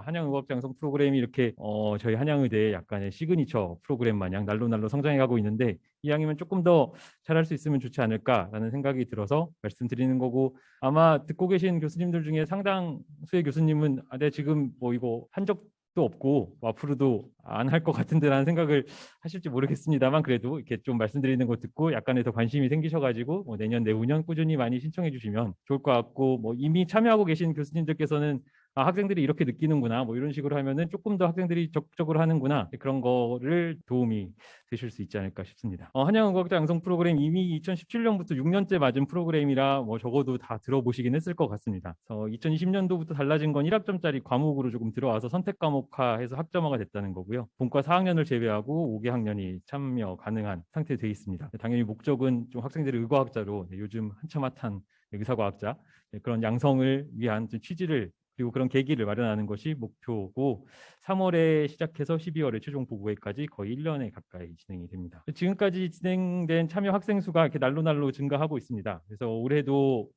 한양의과학장성 프로그램이 이렇게 저희 한양의대의 약간의 시그니처 프로그램 마냥 날로 성장해가고 있는데 이왕이면 조금 더 잘할 수 있으면 좋지 않을까라는 생각이 들어서 말씀드리는 거고, 아마 듣고 계신 교수님들 중에 상당수의 교수님은 네, 지금 뭐 이거 한 적도 없고 뭐 앞으로도 안 할 것 같은데라는 생각을 하실지 모르겠습니다만, 그래도 이렇게 좀 말씀드리는 거 듣고 약간의 더 관심이 생기셔가지고 뭐 내년 내후년 꾸준히 많이 신청해 주시면 좋을 것 같고, 뭐 이미 참여하고 계신 교수님들께서는 학생들이 이렇게 느끼는구나, 뭐 이런 식으로 하면은 조금 더 학생들이 적극적으로 하는구나, 그런 거를 도움이 되실 수 있지 않을까 싶습니다. 한양의과학자 양성 프로그램 이미 2017년부터 6년째 맞은 프로그램이라 뭐 적어도 다 들어보시긴 했을 것 같습니다. 2020년도부터 달라진 건 1학점짜리 과목으로 조금 들어와서 선택 과목화해서 학점화가 됐다는 거고요. 본과 4학년을 제외하고 5개 학년이 참여 가능한 상태에 되어 있습니다. 당연히 목적은 좀 학생들이 의과학자로, 요즘 한참 핫한 의사과학자, 그런 양성을 위한 좀 취지를, 그리고 그런 계기를 마련하는 것이 목표고, 3월에 시작해서 12월에 최종 보고회까지 거의 1년에 가까이 진행이 됩니다. 지금까지 진행된 참여 학생 수가 이렇게 날로 증가하고 있습니다. 그래서 올해도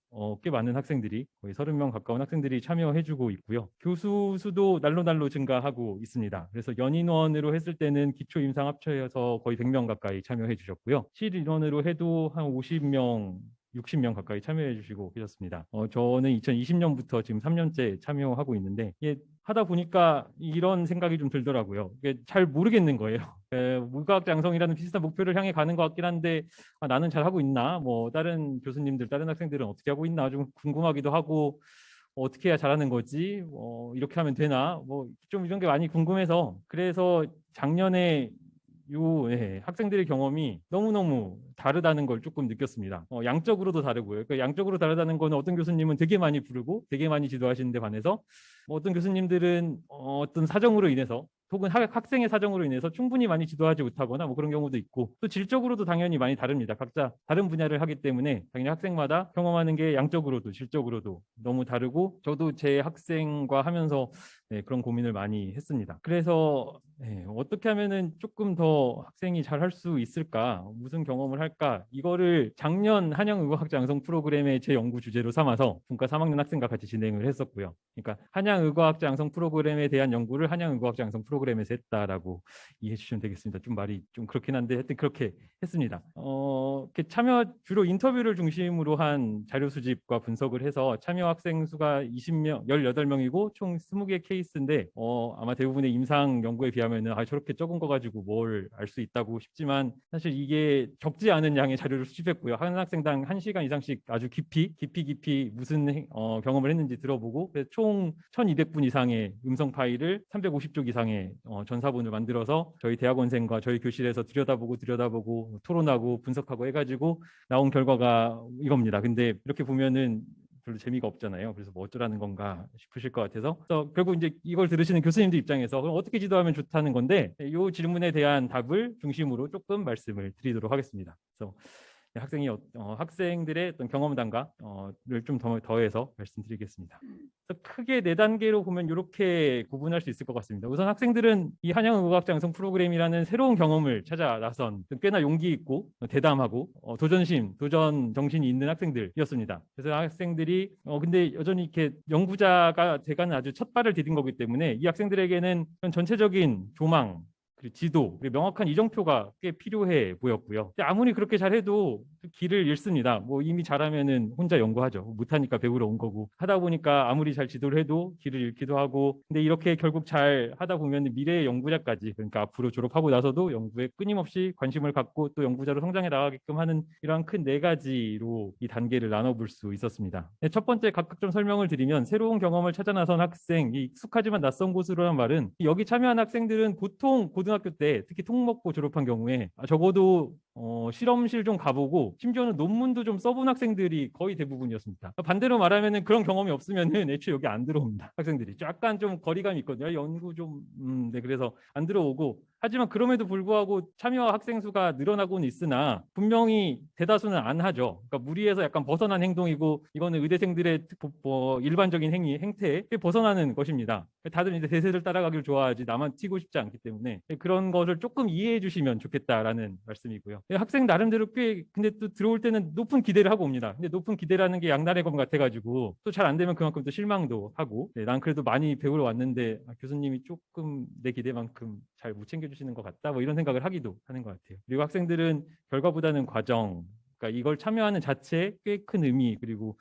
꽤 많은 학생들이, 거의 30명 가까운 학생들이 참여해주고 있고요. 교수 수도 날로 증가하고 있습니다. 그래서 연인원으로 했을 때는 기초 임상 합쳐서 거의 100명 가까이 참여해 주셨고요. 실인원으로 해도 한 50명 60명 가까이 참여해 주시고 계셨습니다. 저는 2020년부터 지금 3년째 참여하고 있는데, 하다 보니까 이런 생각이 좀 들더라고요. 이게 잘 모르겠는 거예요. 무과학자 양성이라는 비슷한 목표를 향해 가는 것 같긴 한데, 나는 잘 하고 있나? 뭐 다른 교수님들, 다른 학생들은 어떻게 하고 있나? 좀 궁금하기도 하고, 어떻게 해야 잘하는 거지? 이렇게 하면 되나? 뭐 좀 이런 게 많이 궁금해서, 그래서 작년에 학생들의 경험이 너무너무 다르다는 걸 조금 느꼈습니다. 양적으로도 다르고요. 그러니까 양적으로 다르다는 거는 어떤 교수님은 되게 많이 부르고 되게 많이 지도하시는 데 반해서, 뭐 어떤 교수님들은 어떤 사정으로 인해서, 혹은 학생의 사정으로 인해서 충분히 많이 지도하지 못하거나 뭐 그런 경우도 있고, 또 질적으로도 당연히 많이 다릅니다. 각자 다른 분야를 하기 때문에 당연히 학생마다 경험하는 게 양적으로도 질적으로도 너무 다르고, 저도 제 학생과 하면서 그런 고민을 많이 했습니다. 그래서 어떻게 하면은 조금 더 학생이 잘 할 수 있을까, 무슨 경험을 할까, 이거를 작년 한양의과학자 양성 프로그램의 제 연구 주제로 삼아서 본과 3학년 학생과 같이 진행을 했었고요. 그러니까 한양의과학자 양성 프로그램에 대한 연구를 한양의과학자 양성 프로그램에서 했다라고 이해해 주시면 되겠습니다. 좀 말이 좀 그렇긴 한데 하여튼 그렇게 했습니다. 이렇게 참여 주로 인터뷰를 중심으로 한 자료 수집과 분석을 해서 참여 학생 수가 20명, 18명이고 총 20개 케이스인데, 아마 대부분의 임상 연구에 비하면은 저렇게 적은 거 가지고 뭘 알 수 있다고 싶지만, 사실 이게 적지 않은 양의 자료를 수집했고요. 한 학생당 1시간 이상씩 아주 깊이 무슨 경험을 했는지 들어보고, 그래서 총 1200분 이상의 음성 파일을 350쪽 이상의 전사본을 만들어서 저희 대학원생과 저희 교실에서 들여다보고 토론하고 분석하고 해가지고 나온 결과가 이겁니다. 근데 이렇게 보면은 별로 재미가 없잖아요. 그래서 뭐 어쩌라는 건가 싶으실 것 같아서, 그래서 결국 이제 이걸 들으시는 교수님들 입장에서 그럼 어떻게 지도하면 좋다는 건데, 이 질문에 대한 답을 중심으로 조금 말씀을 드리도록 하겠습니다. 그래서 학생들의 어떤 경험담과를 좀 더해서 말씀드리겠습니다. 그래서 크게 네 단계로 보면 이렇게 구분할 수 있을 것 같습니다. 우선 학생들은 이 한양의과학자 양성 프로그램이라는 새로운 경험을 찾아 나선 꽤나 용기 있고 대담하고 도전 정신이 있는 학생들이었습니다. 그래서 학생들이 근데 여전히 이렇게 연구자가 돼가는 아주 첫 발을 디딘 거기 때문에, 이 학생들에게는 전체적인 조망, 그리고 지도, 그리고 명확한 이정표가 꽤 필요해 보였고요. 아무리 그렇게 잘해도 길을 잃습니다. 뭐 이미 잘하면은 혼자 연구하죠. 못하니까 배우러 온 거고, 하다 보니까 아무리 잘 지도를 해도 길을 잃기도 하고, 근데 이렇게 결국 잘 하다 보면 미래의 연구자까지, 그러니까 앞으로 졸업하고 나서도 연구에 끊임없이 관심을 갖고 또 연구자로 성장해 나가게끔 하는 이러한 큰 네 가지로 이 단계를 나눠볼 수 있었습니다. 첫 번째 각각 좀 설명을 드리면, 새로운 경험을 찾아 나선 학생, 이 익숙하지만 낯선 곳으로란 말은, 여기 참여한 학생들은 보통 고등학교 때 특히 통먹고 졸업한 경우에 적어도 실험실 좀 가보고 심지어는 논문도 좀 써본 학생들이 거의 대부분이었습니다. 반대로 말하면은 그런 경험이 없으면은 애초에 여기 안 들어옵니다. 학생들이 약간 좀 거리감이 있거든요. 연구 좀 네, 그래서 안 들어오고, 하지만 그럼에도 불구하고 참여와 학생 수가 늘어나고는 있으나 분명히 대다수는 안 하죠. 그러니까 무리에서 약간 벗어난 행동이고 이거는 의대생들의 일반적인 행태에 벗어나는 것입니다. 다들 이제 대세를 따라가길 좋아하지 나만 튀고 싶지 않기 때문에 그런 것을 조금 이해해 주시면 좋겠다라는 말씀이고요. 학생 나름대로 꽤 근데 또 들어올 때는 높은 기대를 하고 옵니다. 근데 높은 기대라는 게 양날의 검 같아가지고 또 잘 안 되면 그만큼 또 실망도 하고 난 그래도 많이 배우러 왔는데 교수님이 조금 내 기대만큼 잘 못 챙겨주시는 것 같다 뭐 이런 생각을 하기도 하는 것 같아요. 그리고 학생들은 결과보다는 과정 그러니까 이걸 참여하는 자체에 꽤 큰 의미 그리고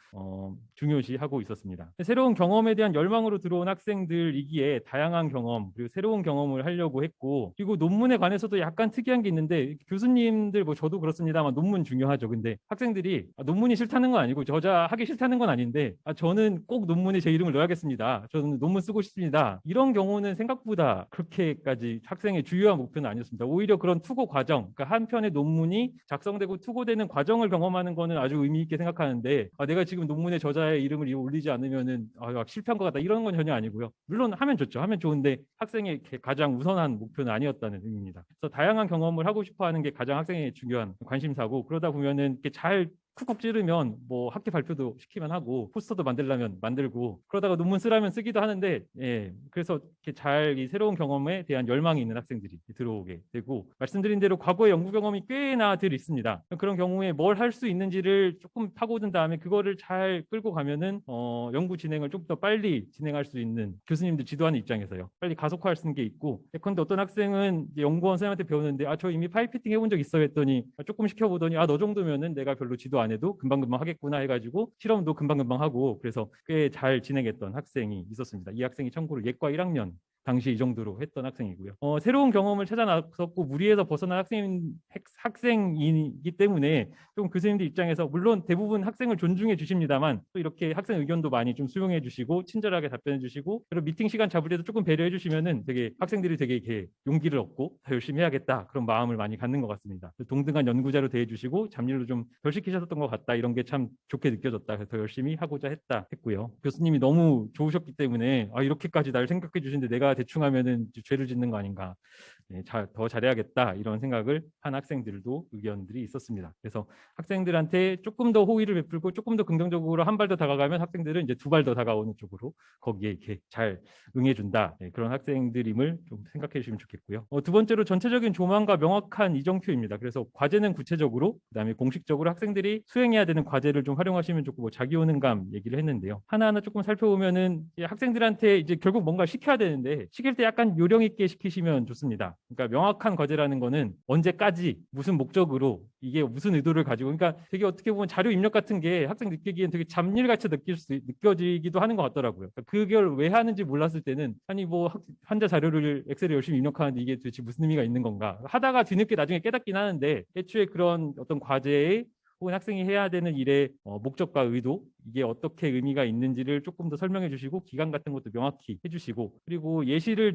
중요시하고 있었습니다. 새로운 경험에 대한 열망으로 들어온 학생들이기에 다양한 경험 그리고 새로운 경험을 하려고 했고 그리고 논문에 관해서도 약간 특이한 게 있는데 교수님들 뭐 저도 그렇습니다만 논문 중요하죠. 근데 학생들이 논문이 싫다는 건 아니고 저자 하기 싫다는 건 아닌데 저는 꼭 논문에 제 이름을 넣어야겠습니다. 저는 논문 쓰고 싶습니다. 이런 경우는 생각보다 그렇게까지 학생의 주요한 목표는 아니었습니다. 오히려 그런 투고 과정, 그러니까 한 편의 논문이 작성되고 투고되는 과정을 경험하는 거는 아주 의미 있게 생각하는데 내가 지금 논문에 저자의 이름을 올리지 않으면은 실패한 것 같다 이런 건 전혀 아니고요. 물론 하면 좋죠. 하면 좋은데 학생의 가장 우선한 목표는 아니었다는 의미입니다. 그래서 다양한 경험을 하고 싶어하는 게 가장 학생의 중요한 관심사고 그러다 보면은 이렇게 잘 쿡쿡 찌르면 뭐 학회 발표도 시키면 하고 포스터도 만들려면 만들고 그러다가 논문 쓰라면 쓰기도 하는데 그래서 이렇게 잘 이 새로운 경험에 대한 열망이 있는 학생들이 들어오게 되고 말씀드린 대로 과거의 연구 경험이 꽤나 들 있습니다. 그런 경우에 뭘 할 수 있는지를 조금 파고든 다음에 그거를 잘 끌고 가면은 연구 진행을 좀 더 빨리 진행할 수 있는 교수님들 지도하는 입장에서요. 빨리 가속화할 수 있는 게 있고 그런데 어떤 학생은 연구원 선생님한테 배우는데 저 이미 파이피팅 해본 적 있어요 했더니 조금 시켜보더니 너 정도면은 내가 별로 지도 안 해도 금방금방 하겠구나 해가지고 실험도 금방금방 하고 그래서 꽤 잘 진행했던 학생이 있었습니다. 이 학생이 참고로 예과 1학년 당시 이 정도로 했던 학생이고요. 새로운 경험을 찾아 나섰고 무리에서 벗어난 학생이기 때문에 좀 교수님들 입장에서 물론 대부분 학생을 존중해 주십니다만 또 이렇게 학생 의견도 많이 좀 수용해 주시고 친절하게 답변해 주시고 그리고 미팅 시간 잡을 때도 조금 배려해 주시면은 되게 학생들이 되게 이렇게 용기를 얻고 더 열심히 해야겠다 그런 마음을 많이 갖는 것 같습니다. 동등한 연구자로 대해 주시고 잡일도 좀 덜 시키셨던 것 같다 이런 게 참 좋게 느껴졌다. 그래서 더 열심히 하고자 했다 했고요. 교수님이 너무 좋으셨기 때문에 이렇게까지 날 생각해 주시는데 내가 대충 하면은 죄를 짓는 거 아닌가. 더 잘해야겠다 이런 생각을 한 학생들도 의견들이 있었습니다. 그래서 학생들한테 조금 더 호의를 베풀고 조금 더 긍정적으로 한 발 더 다가가면 학생들은 이제 두 발 더 다가오는 쪽으로 거기에 이렇게 잘 응해준다 그런 학생들임을 좀 생각해 주시면 좋겠고요. 두 번째로 전체적인 조망과 명확한 이정표입니다. 그래서 과제는 구체적으로 그다음에 공식적으로 학생들이 수행해야 되는 과제를 좀 활용하시면 좋고 자기효능감 얘기를 했는데요. 하나하나 조금 살펴보면은 학생들한테 이제 결국 뭔가 시켜야 되는데 시킬 때 약간 요령 있게 시키시면 좋습니다. 그러니까 명확한 과제라는 거는 언제까지 무슨 목적으로 이게 무슨 의도를 가지고 그러니까 되게 어떻게 보면 자료 입력 같은 게 학생 느끼기엔 되게 잡일같이 느껴지기도 하는 것 같더라고요. 그러니까 그걸 왜 하는지 몰랐을 때는 아니 뭐 환자 자료를 엑셀에 열심히 입력하는데 이게 도대체 무슨 의미가 있는 건가 하다가 뒤늦게 나중에 깨닫긴 하는데 애초에 그런 어떤 과제에 혹은 학생이 해야 되는 일의 목적과 의도 이게 어떻게 의미가 있는지를 조금 더 설명해 주시고 기간 같은 것도 명확히 해주시고 그리고 예시를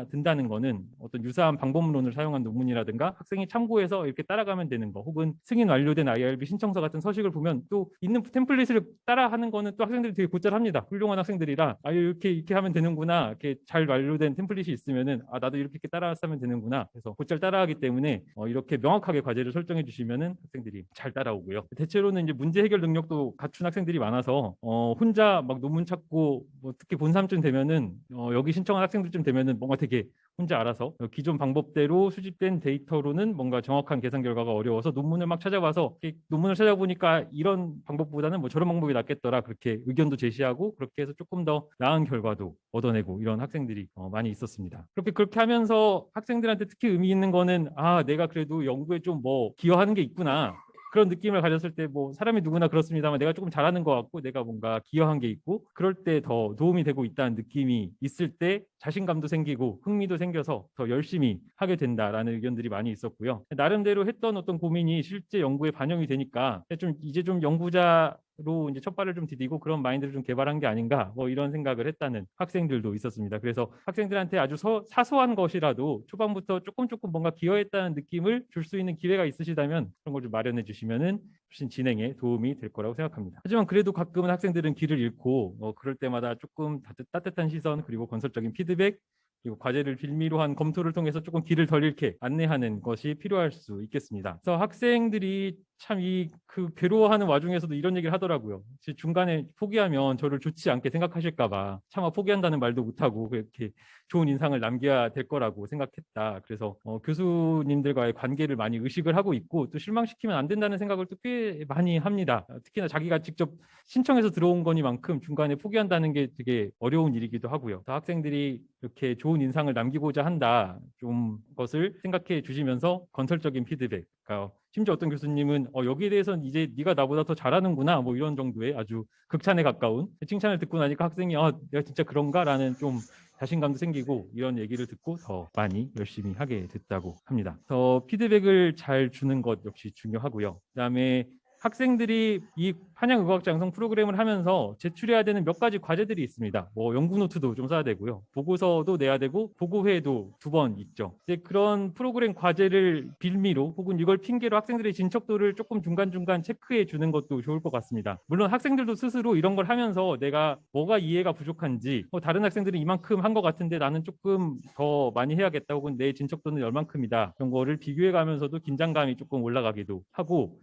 든다는 거는 어떤 유사한 방법론을 사용한 논문이라든가 학생이 참고해서 이렇게 따라가면 되는 거 혹은 승인 완료된 IRB 신청서 같은 서식을 보면 또 있는 템플릿을 따라하는 거는 또 학생들이 되게 곧잘합니다. 훌륭한 학생들이라 이렇게 하면 되는구나 이렇게 잘 완료된 템플릿이 있으면은 나도 이렇게 따라서 하면 되는구나 그래서 곧잘 따라하기 때문에 이렇게 명확하게 과제를 설정해 주시면은 학생들이 잘 따라오고요. 대체로는 이제 문제 해결 능력도 갖춘 학생들이 많아서 혼자 막 논문 찾고 뭐 특히 본3쯤 되면은 여기 신청한 학생들쯤 되면은 뭔가 되게 혼자 알아서 기존 방법대로 수집된 데이터로는 뭔가 정확한 계산 결과가 어려워서 논문을 막 찾아봐서 논문을 찾아보니까 이런 방법보다는 뭐 저런 방법이 낫겠더라 그렇게 의견도 제시하고 그렇게 해서 조금 더 나은 결과도 얻어내고 이런 학생들이 많이 있었습니다. 그렇게 하면서 학생들한테 특히 의미 있는 거는 내가 그래도 연구에 좀 뭐 기여하는 게 있구나 그런 느낌을 가졌을 때 뭐 사람이 누구나 그렇습니다만 내가 조금 잘하는 것 같고 내가 뭔가 기여한 게 있고 그럴 때 더 도움이 되고 있다는 느낌이 있을 때 자신감도 생기고 흥미도 생겨서 더 열심히 하게 된다라는 의견들이 많이 있었고요. 나름대로 했던 어떤 고민이 실제 연구에 반영이 되니까 이제 좀 연구자로 이제 첫 발을 좀 디디고 그런 마인드를 좀 개발한 게 아닌가 뭐 이런 생각을 했다는 학생들도 있었습니다. 그래서 학생들한테 아주 사소한 것이라도 초반부터 조금 뭔가 기여했다는 느낌을 줄 수 있는 기회가 있으시다면 그런 걸 좀 마련해 주시면은 훨씬 진행에 도움이 될 거라고 생각합니다. 하지만 그래도 가끔은 학생들은 길을 잃고 그럴 때마다 조금 따뜻한 시선 그리고 건설적인 피드백 그리고 과제를 빌미로 한 검토를 통해서 조금 길을 덜 잃게 안내하는 것이 필요할 수 있겠습니다. 그래서 학생들이 참 그 괴로워하는 와중에서도 이런 얘기를 하더라고요. 중간에 포기하면 저를 좋지 않게 생각하실까 봐 차마 포기한다는 말도 못하고 그렇게 좋은 인상을 남겨야 될 거라고 생각했다. 그래서 교수님들과의 관계를 많이 의식을 하고 있고 또 실망시키면 안 된다는 생각을 또 꽤 많이 합니다. 특히나 자기가 직접 신청해서 들어온 거니만큼 중간에 포기한다는 게 되게 어려운 일이기도 하고요. 학생들이 이렇게 좋은 인상을 남기고자 한다 좀 것을 생각해 주시면서 건설적인 피드백, 그러니까 심지어 어떤 교수님은 여기에 대해서는 이제 네가 나보다 더 잘하는구나 뭐 이런 정도의 아주 극찬에 가까운 칭찬을 듣고 나니까 학생이 내가 진짜 그런가라는 좀 자신감도 생기고 이런 얘기를 듣고 더 많이 열심히 하게 됐다고 합니다. 더 피드백을 잘 주는 것 역시 중요하고요. 그다음에 학생들이 이 한양의과학자 양성 프로그램을 하면서 제출해야 되는 몇 가지 과제들이 있습니다. 뭐 연구 노트도 좀 써야 되고요. 보고서도 내야 되고 보고회도 2번 있죠. 이제 그런 프로그램 과제를 빌미로 혹은 이걸 핑계로 학생들의 진척도를 조금 중간중간 체크해 주는 것도 좋을 것 같습니다. 물론 학생들도 스스로 이런 걸 하면서 내가 뭐가 이해가 부족한지 다른 학생들은 이만큼 한 것 같은데 나는 조금 더 많이 해야겠다 혹은 내 진척도는 얼만큼이다 이런 거를 비교해 가면서도 긴장감이 조금 올라가기도 하고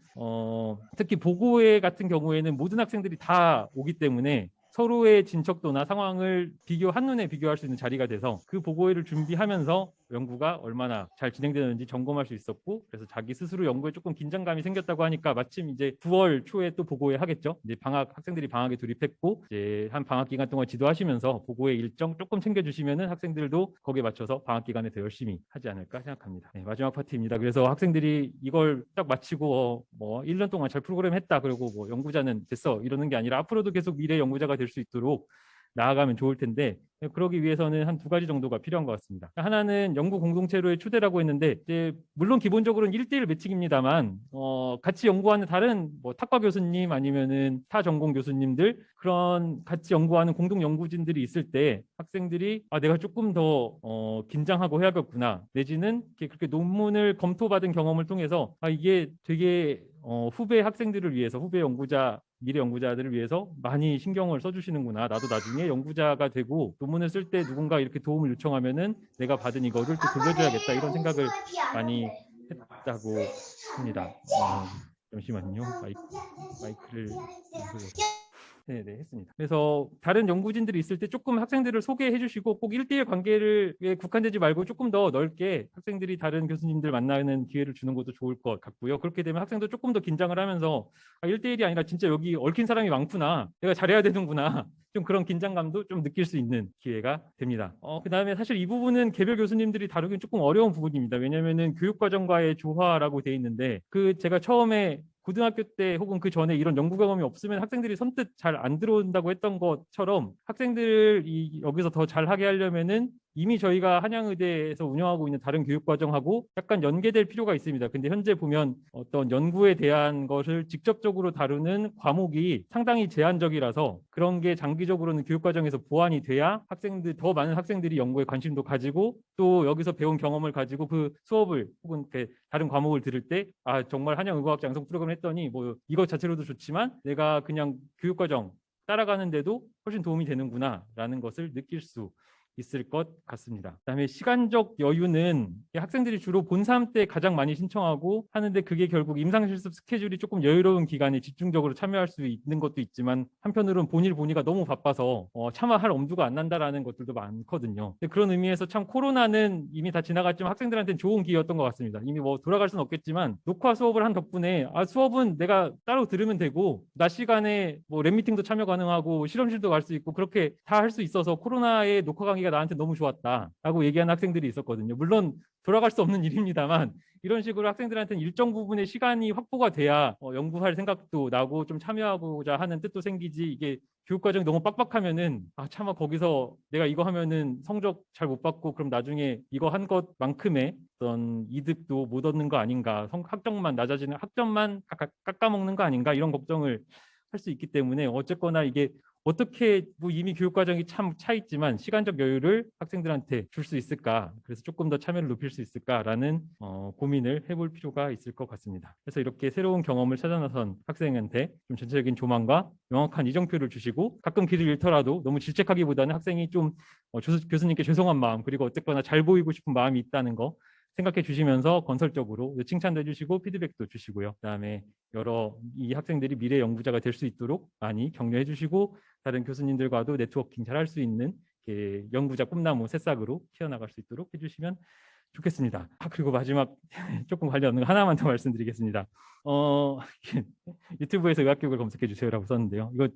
특히 보고회 같은 경우에는 모든 학생들이 다 오기 때문에 서로의 진척도나 상황을 한눈에 비교할 수 있는 자리가 돼서 그 보고회를 준비하면서 연구가 얼마나 잘 진행되는지 점검할 수 있었고 그래서 자기 스스로 연구에 조금 긴장감이 생겼다고 하니까 마침 이제 9월 초에 또 보고회 하겠죠. 이제 학생들이 방학에 돌입했고 이제 한 방학 기간 동안 지도하시면서 보고회 일정 조금 챙겨주시면은 학생들도 거기에 맞춰서 방학 기간에 더 열심히 하지 않을까 생각합니다. 네, 마지막 파트입니다. 그래서 학생들이 이걸 딱 마치고 뭐 1년 동안 잘 프로그램 했다 그리고 뭐 연구자는 됐어 이러는 게 아니라 앞으로도 계속 미래 연구자가 될 수 있도록 나아가면 좋을 텐데 그러기 위해서는 한 2가지 정도가 필요한 것 같습니다. 하나는 연구 공동체로의 초대라고 했는데 이제 물론 기본적으로는 1대1 매칭입니다만 같이 연구하는 다른 뭐 탁과 교수님 아니면은 타 전공 교수님들 그런 같이 연구하는 공동 연구진들이 있을 때 학생들이 내가 조금 더 긴장하고 해야겠구나 내지는 그렇게 논문을 검토받은 경험을 통해서 이게 되게 후배 학생들을 위해서 후배 연구자 미래 연구자들을 위해서 많이 신경을 써주시는구나. 나도 나중에 연구자가 되고 논문을 쓸 때 누군가 이렇게 도움을 요청하면은 내가 받은 이거를 또 돌려줘야겠다 이런 생각을 많이 했다고 합니다. 잠시만요. 마이크를 네네 했습니다. 그래서 다른 연구진들이 있을 때 조금 학생들을 소개해 주시고 꼭 1대1 관계를 국한되지 말고 조금 더 넓게 학생들이 다른 교수님들 만나는 기회를 주는 것도 좋을 것 같고요. 그렇게 되면 학생도 조금 더 긴장을 하면서 1대1이 아니라 진짜 여기 얽힌 사람이 많구나. 내가 잘해야 되는구나. 좀 그런 긴장감도 좀 느낄 수 있는 기회가 됩니다. 그다음에 사실 이 부분은 개별 교수님들이 다루긴 조금 어려운 부분입니다. 왜냐하면은 교육과정과의 조화라고 돼 있는데 제가 처음에 고등학교 때 혹은 그 전에 이런 연구 경험이 없으면 학생들이 선뜻 잘 안 들어온다고 했던 것처럼 학생들이 여기서 더 잘하게 하려면은 이미 저희가 한양의대에서 운영하고 있는 다른 교육과정하고 약간 연계될 필요가 있습니다. 근데 현재 보면 어떤 연구에 대한 것을 직접적으로 다루는 과목이 상당히 제한적이라서 그런 게 장기적으로는 교육과정에서 보완이 돼야 더 많은 학생들이 연구에 관심도 가지고 또 여기서 배운 경험을 가지고 그 수업을 혹은 다른 과목을 들을 때 정말 한양의과학자 양성 프로그램을 했더니 뭐 이것 자체로도 좋지만 내가 그냥 교육과정 따라가는데도 훨씬 도움이 되는구나라는 것을 느낄 수 있을 것 같습니다. 그다음에 시간적 여유는 학생들이 주로 본3 때 가장 많이 신청하고 하는데 그게 결국 임상실습 스케줄이 조금 여유로운 기간에 집중적으로 참여할 수 있는 것도 있지만 한편으로는 본의가 너무 바빠서 차마 할 엄두가 안 난다라는 것들도 많거든요. 그런 의미에서 참 코로나는 이미 다 지나갔지만 학생들한테는 좋은 기회였던 것 같습니다. 이미 뭐 돌아갈 수는 없겠지만 녹화 수업을 한 덕분에 수업은 내가 따로 들으면 되고 낮 시간에 뭐 랩미팅도 참여 가능하고 실험실도 갈 수 있고 그렇게 다 할 수 있어서 코로나의 녹화 강의가 나한테 너무 좋았다라고 얘기하는 학생들이 있었거든요. 물론 돌아갈 수 없는 일입니다만 이런 식으로 학생들한테는 일정 부분의 시간이 확보가 돼야 연구할 생각도 나고 좀 참여하고자 하는 뜻도 생기지 이게 교육과정이 너무 빡빡하면은 차마 거기서 내가 이거 하면은 성적 잘 못 받고 그럼 나중에 이거 한 것만큼의 어떤 이득도 못 얻는 거 아닌가 학점만 낮아지는 학점만 깎아먹는 거 아닌가 이런 걱정을 할 수 있기 때문에 어쨌거나 이게 어떻게 뭐 이미 교육 과정이 참 차 있지만 시간적 여유를 학생들한테 줄 수 있을까? 그래서 조금 더 참여를 높일 수 있을까라는 고민을 해볼 필요가 있을 것 같습니다. 그래서 이렇게 새로운 경험을 찾아 나선 학생한테 좀 전체적인 조망과 명확한 이정표를 주시고 가끔 길을 잃더라도 너무 질책하기보다는 학생이 좀 교수님께 죄송한 마음 그리고 어쨌거나 잘 보이고 싶은 마음이 있다는 거 생각해 주시면서 건설적으로 칭찬도 해주시고 피드백도 주시고요. 그다음에 여러 이 학생들이 미래 연구자가 될 수 있도록 많이 격려해 주시고 다른 교수님들과도 네트워킹 잘 할 수 있는 연구자 꿈나무 새싹으로 키워나갈 수 있도록 해주시면 좋겠습니다. 그리고 마지막 조금 관련 없는 거 하나만 더 말씀드리겠습니다. 유튜브에서 의학교육을 검색해 주세요라고 썼는데요. 이거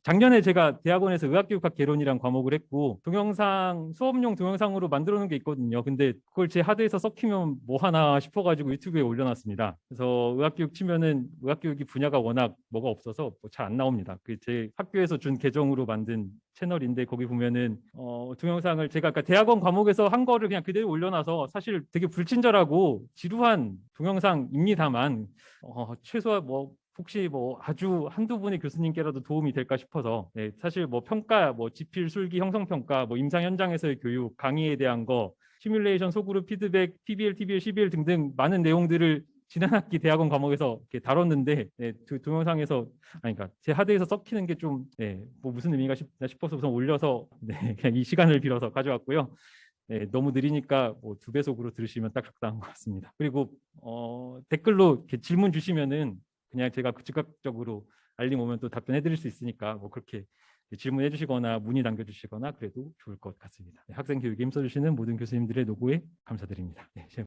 작년에 제가 대학원에서 의학교육학 개론이란 과목을 했고 동영상 수업용 동영상으로 만들어 놓은 게 있거든요. 근데 그걸 제 하드에서 썩히면 뭐 하나 싶어가지고 유튜브에 올려놨습니다. 그래서 의학교육 치면은 의학교육이 분야가 워낙 뭐가 없어서 잘 안 나옵니다. 그 제 학교에서 준 계정으로 만든 채널인데 거기 보면은 동영상을 제가 아까 대학원 과목에서 한 거를 그냥 그대로 올려놔서 사실 되게 불친절하고 지루한 동영상입니다만 최소한 뭐 혹시 뭐 아주 한두 분의 교수님께라도 도움이 될까 싶어서 사실 뭐 평가, 뭐 지필, 술기, 형성평가, 뭐 임상 현장에서의 교육, 강의에 대한 거, 시뮬레이션, 소그룹 피드백, PBL, TBL, CBL 등등 많은 내용들을 지난 학기 대학원 과목에서 이렇게 다뤘는데 동영상에서 그러니까 제 하드에서 썩히는 게 좀 뭐 무슨 의미가 싶어서 우선 올려서 그냥 이 시간을 빌어서 가져왔고요. 너무 느리니까 뭐 2배속으로 들으시면 딱 적당한 것 같습니다. 그리고 댓글로 이렇게 질문 주시면은 그냥 제가 즉각적으로 알림 오면 또 답변해 드릴 수 있으니까 뭐 그렇게 질문해 주시거나 문의 남겨 주시거나 그래도 좋을 것 같습니다. 학생 교육에 힘써 주시는 모든 교수님들의 노고에 감사드립니다.